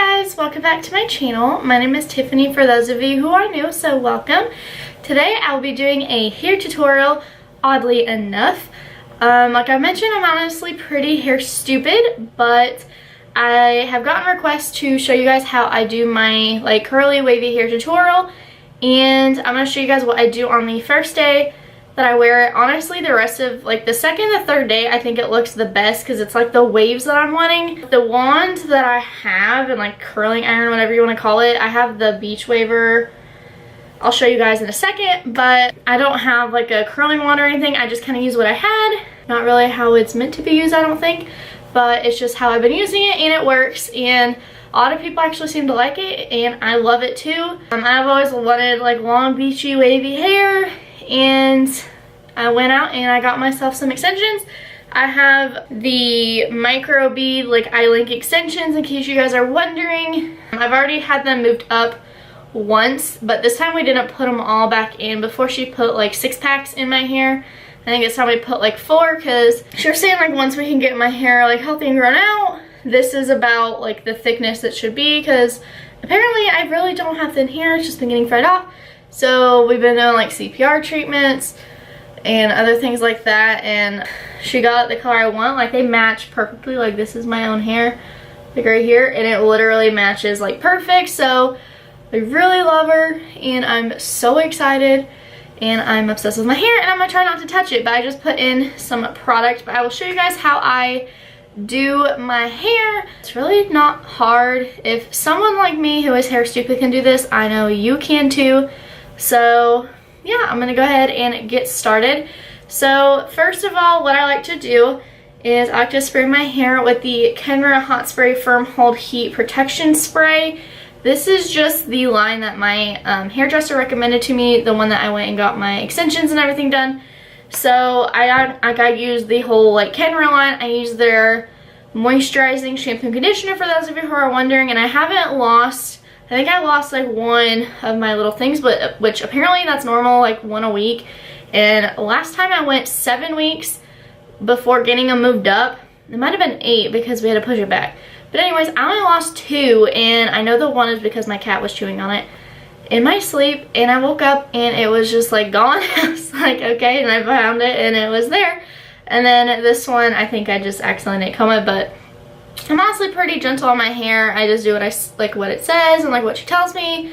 guys, welcome back to my channel. My name is Tiffany for those of you who are new, so welcome. Today I'll be doing a hair tutorial, oddly enough. Like I mentioned, I'm honestly pretty hair stupid, but I have gotten requests to show you guys how I do my like curly wavy hair tutorial, and I'm going to show you guys what I do on the first day that I wear it. Honestly, the rest of like the second and third day, I think it looks the best because it's like the waves that I'm wanting. The wand that I have and like curling iron, whatever you want to call it, I have the beach waver. I'll show you guys in a second, but I don't have like a curling wand or anything. I just kind of use what I had. Not really how it's meant to be used, I don't think, but it's just how I've been using it and it works, and a lot of people actually seem to like it and I love it too. I've always wanted like long beachy wavy hair, and I went out and I got myself some extensions. I have the micro bead like eye link extensions in case you guys are wondering. I've already had them moved up once, but this time we didn't put them all back in. Before she put like 6 packs in my hair. I think it's time we put like 4 because she was saying like once we can get my hair like healthy and grown out, this is about like the thickness it should be, because apparently I really don't have thin hair. It's just been getting fried off. So we've been doing like CPR treatments and other things like that, and she got the color I want. Like they match perfectly. Like this is my own hair, like right here, and it literally matches like perfect. So I really love her and I'm so excited, and I'm obsessed with my hair, and I'm gonna try not to touch it, but I just put in some product. But I will show you guys how I do my hair. It's really not hard. If someone like me who is hair stupid can do this, I know you can too. So yeah, I'm gonna go ahead and get started. So first of all, what I like to do is I like to spray my hair with the Kenra Hot Spray Firm Hold Heat Protection Spray. This is just the line that my hairdresser recommended to me, the one that I went and got my extensions and everything done. So I use the whole like Kenra line. I use their moisturizing shampoo and conditioner for those of you who are wondering, and I haven't lost, I think I lost like one of my little things, but which apparently that's normal, like 1 a week. And last time I went 7 weeks before getting them moved up. It might have been 8 because we had to push it back. But anyways, I only lost 2, and I know the one is because my cat was chewing on it in my sleep, and I woke up and it was just like gone. I was like, okay, and I found it and it was there. And then this one, I think I just accidentally didn't comb it, but I'm honestly pretty gentle on my hair. I just do what it says and like what she tells me,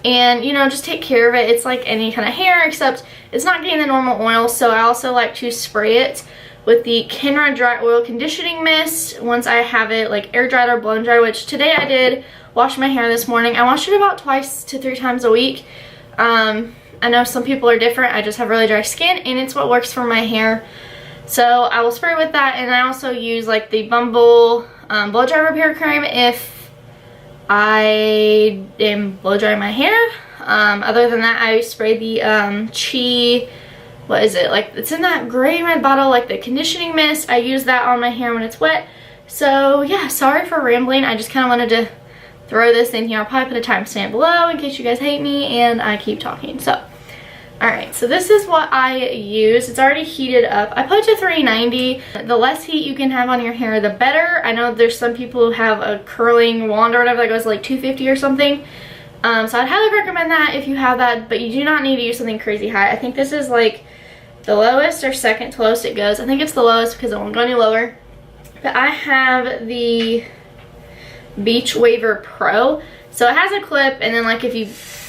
and you know, just take care of it. It's like any kind of hair, except it's not getting the normal oil. So I also like to spray it with the Kenra Dry Oil Conditioning Mist once I have it like air dried or blown dry, which today I did wash my hair this morning. I wash it about 2 to 3 times a week. I know some people are different. I just have really dry skin and it's what works for my hair. So I will spray with that, and I also use like the Bumble blow dry repair cream if I am blow drying my hair. Other than that, I spray the Chi, what is it, like it's in that gray red bottle, like the conditioning mist. I use that on my hair when it's wet. So yeah, sorry for rambling. I just kind of wanted to throw this in here. I'll probably put a timestamp below in case you guys hate me and I keep talking. So alright, so this is what I use. It's already heated up. I put it to 390. The less heat you can have on your hair, the better. I know there's some people who have a curling wand or whatever that goes like 250 or something. So I'd highly recommend that if you have that, but you do not need to use something crazy high. I think this is like the lowest or second to lowest it goes. I think it's the lowest because it won't go any lower. But I have the Beach Waver Pro. So it has a clip, and then like if you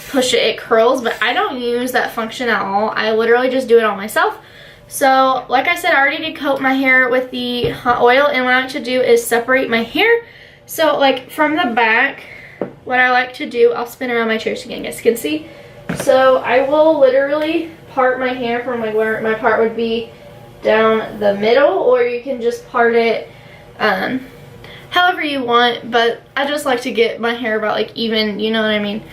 push it, it curls, but I don't use that function at all. I literally just do it all myself. So like I said, I already did coat my hair with the hot oil, and what I like to do is separate my hair. So like from the back, what I like to do, I'll spin around my chair so you guys can see. So I will literally part my hair from like where my part would be down the middle, or you can just part it however you want, but I just like to get my hair about like even, you know what I mean,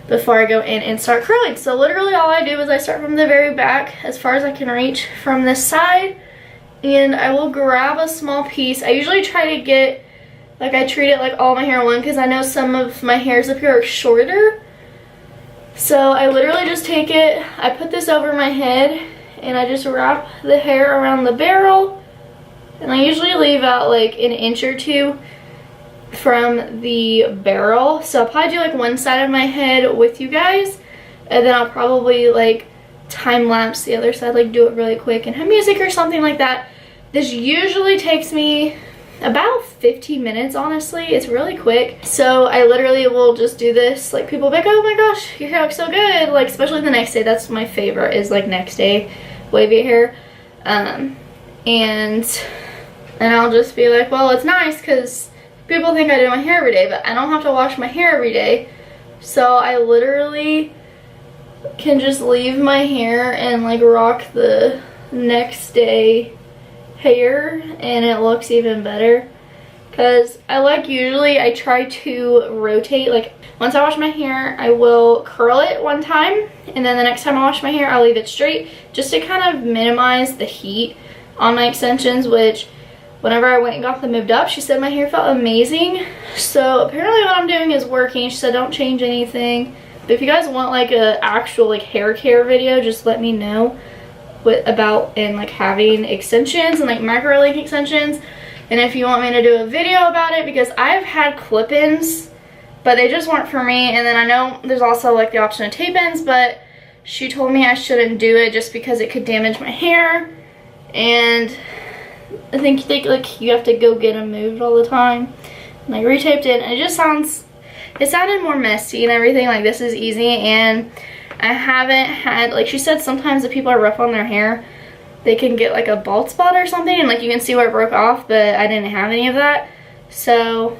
before I go in and start curling. So literally all I do is I start from the very back as far as I can reach from this side, and I will grab a small piece. I usually try to get, like I treat it like all my hair in one, because I know some of my hairs up here are shorter. So I literally just take it, I put this over my head, and I just wrap the hair around the barrel, and I usually leave out like an inch or 2 from the barrel. So I'll probably do like one side of my head with you guys, and then I'll probably like time lapse the other side, like do it really quick and have music or something like that. This usually takes me about 15 minutes, honestly. It's really quick. So I literally will just do this. Like, people will be like, oh my gosh, your hair looks so good. Like, especially the next day. That's my favorite, is like next day wavy hair. And I'll just be like, well, it's nice because people think I do my hair every day, but I don't have to wash my hair every day. So I literally can just leave my hair and like rock the next day hair, and it looks even better. Because I like, usually I try to rotate, like once I wash my hair I will curl it one time, and then the next time I wash my hair I'll leave it straight, just to kind of minimize the heat on my extensions, which whenever I went and got them moved up, she said my hair felt amazing. So apparently what I'm doing is working. She said don't change anything. But if you guys want like a actual like hair care video, just let me know about like having extensions and like micro-link extensions. And if you want me to do a video about it, because I've had clip-ins but they just weren't for me. And then I know there's also like the option of tape-ins, but she told me I shouldn't do it just because it could damage my hair, and I think like you have to go get them moved all the time. And I retaped it, and it sounded more messy and everything. Like, this is easy, and I haven't had, like she said, sometimes if people are rough on their hair, they can get like a bald spot or something, and like you can see where it broke off, but I didn't have any of that. So,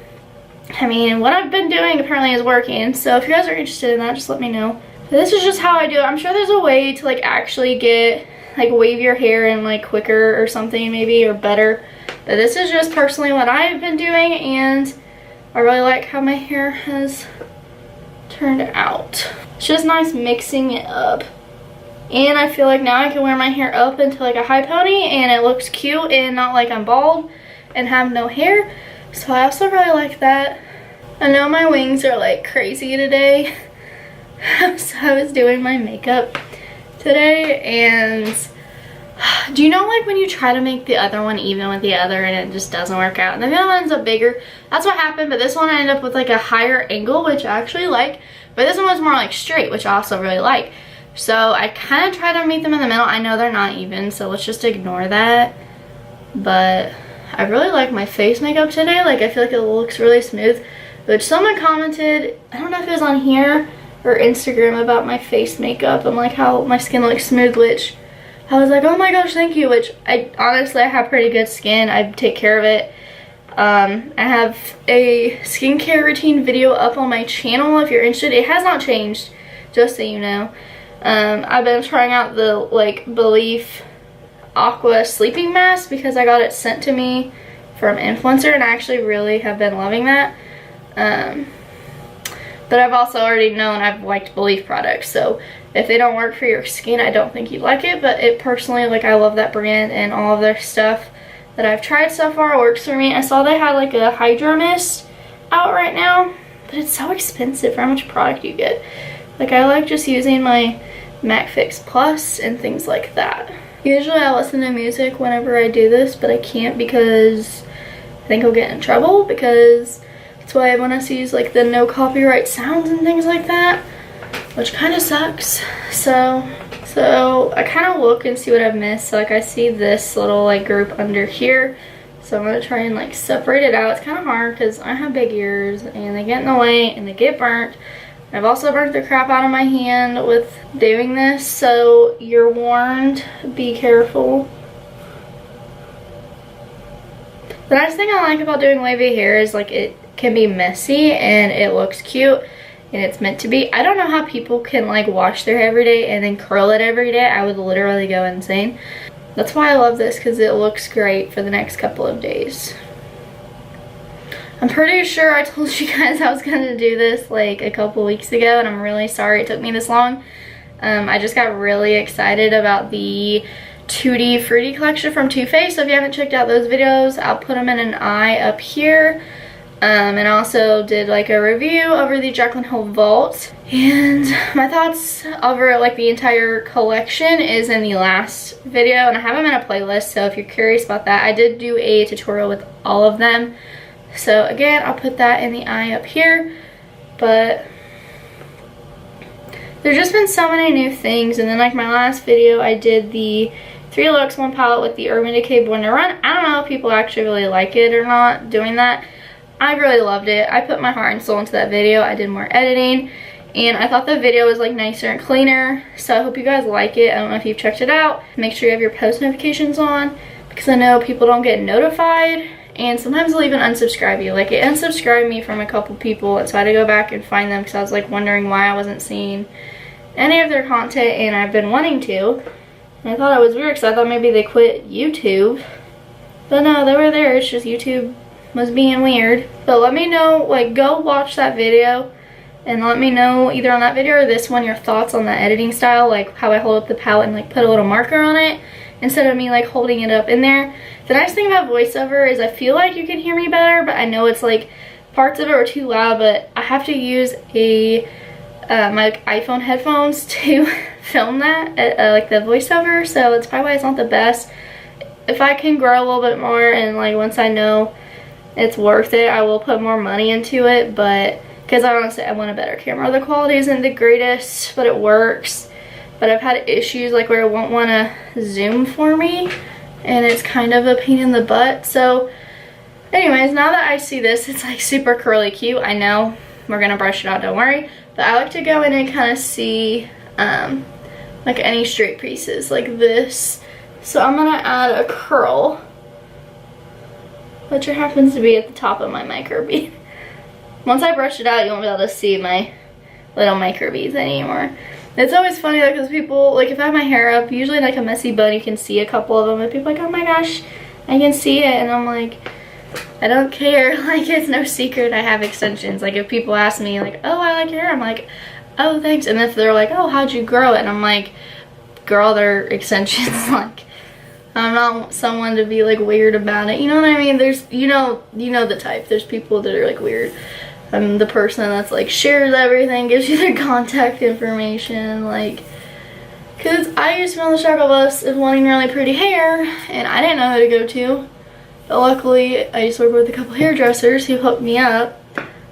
I mean, what I've been doing apparently is working. So if you guys are interested in that, just let me know. But this is just how I do it. I'm sure there's a way to like actually get like wave your hair and like quicker or something maybe, or better. But this is just personally what I've been doing, and I really like how my hair has turned out. It's just nice mixing it up. And I feel like now I can wear my hair up into like a high pony, and it looks cute and not like I'm bald and have no hair. So I also really like that. I know my wings are like crazy today. So I was doing my makeup today, and do you know like when you try to make the other one even with the other and it just doesn't work out, and the other one ends up bigger? That's what happened. But this one I ended up with like a higher angle, which I actually like, but this one was more like straight, which I also really like. So I kind of try to meet them in the middle. I know they're not even, so let's just ignore that. But I really like my face makeup today. Like, I feel like it looks really smooth. Which someone commented, I don't know if it was on here or Instagram, about my face makeup and like how my skin looks smooth, which I was like, oh my gosh, thank you. Which I have pretty good skin. I take care of it. I have a skincare routine video up on my channel if you're interested. It has not changed, just so you know. I've been trying out the like Belief Aqua sleeping mask because I got it sent to me from an influencer, and I actually really have been loving that. But I've also already known I've liked Belief products, so if they don't work for your skin, I don't think you'd like it. But it personally, like, I love that brand, and all of their stuff that I've tried so far works for me. I saw they had like a Hydro Mist out right now, but it's so expensive for how much product you get. Like, I like just using my MAC Fix Plus and things like that. Usually I listen to music whenever I do this, but I can't because I think I'll get in trouble, because that's why everyone has to use like the no copyright sounds and things like that, which kind of sucks. So I kind of look and see what I've missed. So like, I see this little like group under here, so I'm gonna try and like separate it out. It's kind of hard because I have big ears and they get in the way and they get burnt. I've also burnt the crap out of my hand with doing this, so you're warned. Be careful. The nice thing I like about doing wavy hair is like it can be messy and it looks cute and it's meant to be. I don't know how people can like wash their hair every day and then curl it every day. I would literally go insane. That's why I love this, because it looks great for the next couple of days. I'm pretty sure I told you guys I was going to do this like a couple weeks ago, and I'm really sorry it took me this long. I just got really excited about the Tutti Frutti collection from Too Faced. So if you haven't checked out those videos, I'll put them in an eye up here. And I also did like a review over the Jaclyn Hill Vault. And my thoughts over like the entire collection is in the last video, and I have them in a playlist. So if you're curious about that, I did do a tutorial with all of them. So again, I'll put that in the eye up here. But there's just been so many new things. And then like my last video, I did the 3 looks 1 palette with the Urban Decay Born to Run. I don't know if people actually really like it or not doing that. I really loved it. I put my heart and soul into that video. I did more editing and I thought the video was like nicer and cleaner. So I hope you guys like it. I don't know if you've checked it out. Make sure you have your post notifications on because I know people don't get notified and sometimes they'll even unsubscribe you. Like it unsubscribed me from a couple people and so I had to go back and find them because I was like wondering why I wasn't seeing any of their content and I've been wanting to. And I thought it was weird because I thought maybe they quit YouTube. But no, they were there. It's just YouTube was being weird. But let me know, like go watch that video and let me know either on that video or this one your thoughts on the editing style, like how I hold up the palette and like put a little marker on it instead of me like holding it up in there. The nice thing about voiceover is I feel like you can hear me better, but I know it's like parts of it are too loud, but I have to use a my iPhone headphones to film that, like the voiceover, so that's probably why it's not the best. If I can grow a little bit more and like once I know it's worth it, I will put more money into it, but because I honestly I want a better camera. The quality isn't the greatest, but it works. But I've had issues like where it won't want to zoom for me and it's kind of a pain in the butt. So anyways, now that I see this, it's like super curly cute. I know we're gonna brush it out, don't worry, but I like to go in and kind of see like any straight pieces like this. So I'm gonna add a curl, which happens to be at the top of my micro bead. Once I brush it out, you won't be able to see my little micro beads anymore. It's always funny though, because people, like if I have my hair up, usually like a messy bun, you can see a couple of them, and people are like, oh my gosh, I can see it, and I'm like, I don't care, like it's no secret I have extensions. Like if people ask me like, oh I like your hair, I'm like, oh thanks, and if they're like, oh how'd you grow it, and I'm like, girl, they're extensions. Like I'm not someone to be like weird about it, you know what I mean? There's, you know the type. There's people that are like weird. I'm the person that's like shares everything, gives you their contact information, like, cause I used to be on the struggle bus of wanting really pretty hair and I didn't know who to go to, but luckily I used to work with a couple hairdressers who hooked me up,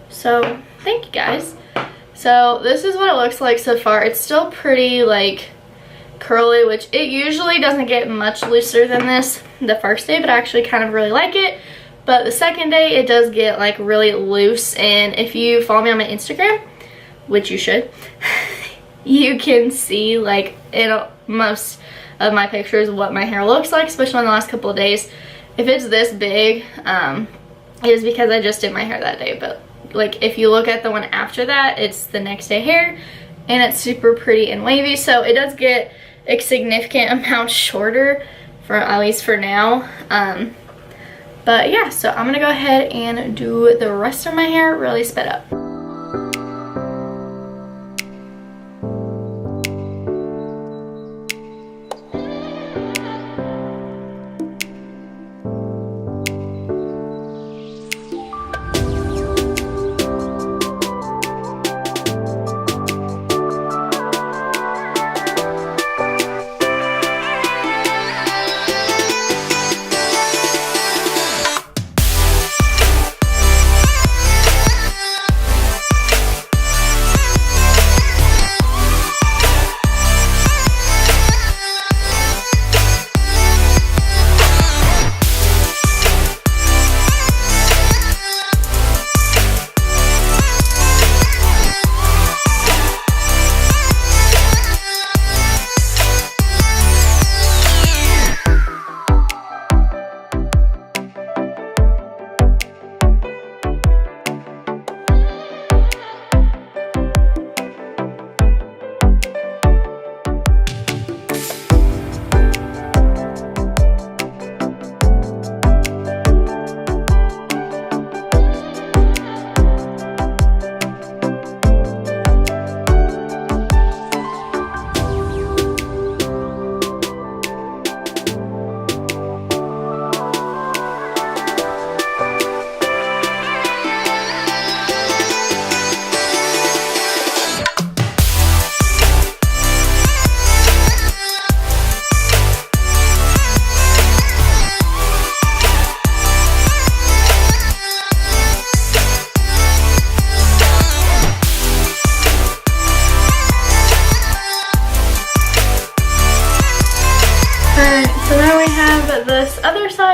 so thank you guys. So this is what it looks like so far. It's still pretty like curly, which it usually doesn't get much looser than this the first day, but I actually kind of really like it. But the second day it does get like really loose, and if you follow me on my Instagram, which you should, you can see like in most of my pictures what my hair looks like, especially in the last couple of days. If it's this big, it is because I just did my hair that day, but like if you look at the one after that, it's the next day hair and it's super pretty and wavy, so it does get a significant amount shorter, for at least for now. But yeah, so I'm gonna go ahead and do the rest of my hair really sped up.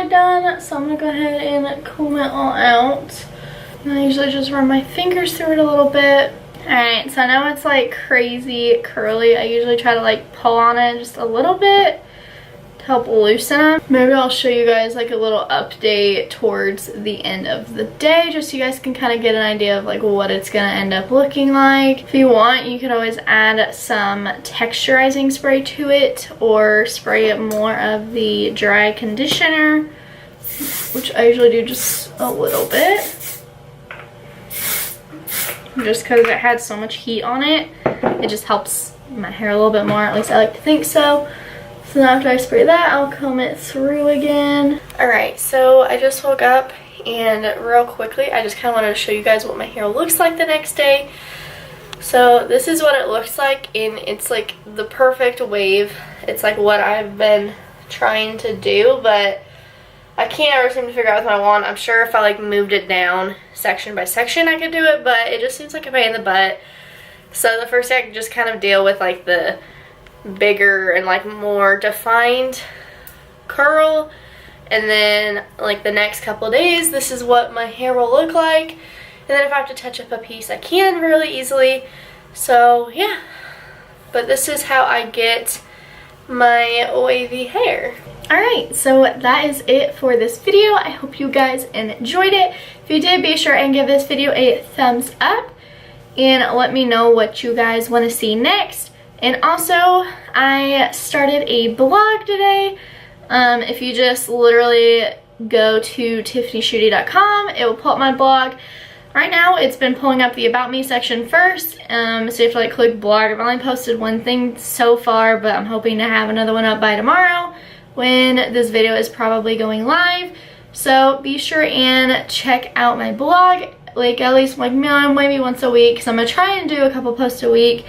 side done, so I'm gonna go ahead and comb it all out. And I usually just run my fingers through it a little bit. Alright, so I know it's like crazy curly. I usually try to like pull on it just a little bit to help loosen them. Maybe I'll show you guys like a little update towards the end of the day, just so you guys can kind of get an idea of like what it's gonna end up looking like. If you want, you could always add some texturizing spray to it or spray it more of the dry conditioner, which I usually do just a little bit. Just because it had so much heat on it, it just helps my hair a little bit more, at least I like to think so. So now after I spray that, I'll comb it through again. Alright, so I just woke up, and real quickly I just kind of wanted to show you guys what my hair looks like the next day. So this is what it looks like, and it's like the perfect wave. It's like what I've been trying to do, but I can't ever seem to figure out with my wand. I'm sure if I like moved it down section by section I could do it, but it just seems like a pain in the butt. So the first day I could just kind of deal with like the bigger and like more defined curl, and then like the next couple days this is what my hair will look like, and then if I have to touch up a piece I can really easily. So yeah, but this is how I get my wavy hair. Alright, so that is it for this video. I hope you guys enjoyed it. If you did, be sure and give this video a thumbs up and let me know what you guys want to see next. And also, I started a blog today. If you just literally go to tiffanySchutte.com, it will pull up my blog. Right now, it's been pulling up the About Me section first, so you have to like click blog. I've only posted one thing so far, but I'm hoping to have another one up by tomorrow, when this video is probably going live. So be sure and check out my blog, like at least like maybe once a week, because I'm going to try and do a couple posts a week.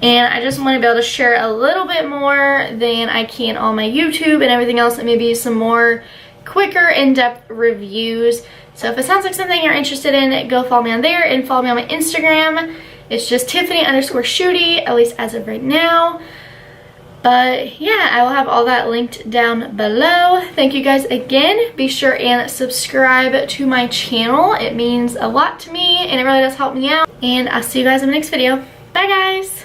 And I just want to be able to share a little bit more than I can on my YouTube and everything else, and maybe some more quicker in-depth reviews. So if it sounds like something you're interested in, go follow me on there and follow me on my Instagram. It's just Tiffany_Schutte, at least as of right now. But yeah, I will have all that linked down below. Thank you guys again. Be sure and subscribe to my channel. It means a lot to me and it really does help me out. And I'll see you guys in the next video. Bye guys!